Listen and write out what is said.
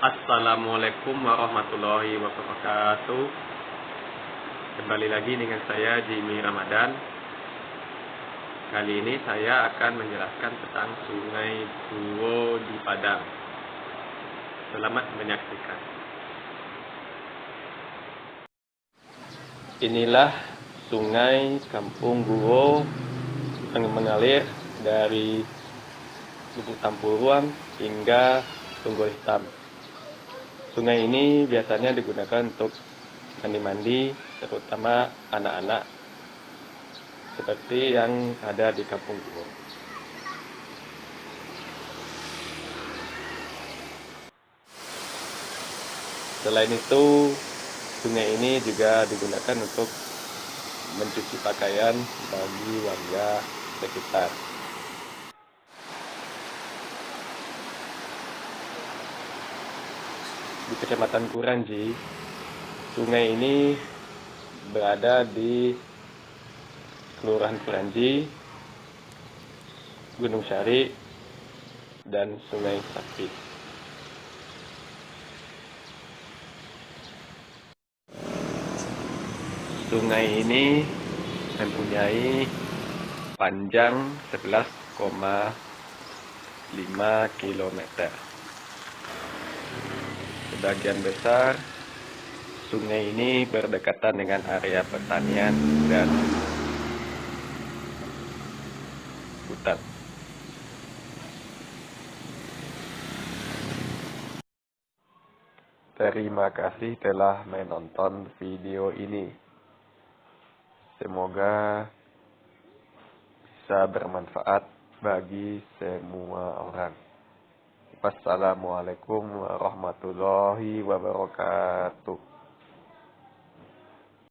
Assalamualaikum warahmatullahi wabarakatuh. Kembali lagi dengan saya Jimmy Ramadan. Kali ini saya akan menjelaskan tentang Sungai Buwo di Padang. Selamat menyaksikan. Inilah Sungai Kampung Buwo yang mengalir dari Lubuk Tampuruang hingga Tunggul Hitam. Sungai ini biasanya digunakan untuk mandi-mandi, terutama anak-anak, seperti yang ada di Kampung Buwo. Selain itu, sungai ini juga digunakan untuk mencuci pakaian bagi warga sekitar. Di Kecamatan Kuranji, sungai ini berada di Kelurahan Kuranji, Gunung Sari, dan Sungai Sapi. Sungai ini mempunyai panjang 11,5 km. Sebagian besar sungai ini berdekatan dengan area pertanian dan hutan. Terima kasih telah menonton video ini. Semoga bisa bermanfaat bagi semua orang. Wassalamualaikum warahmatullahi wabarakatuh.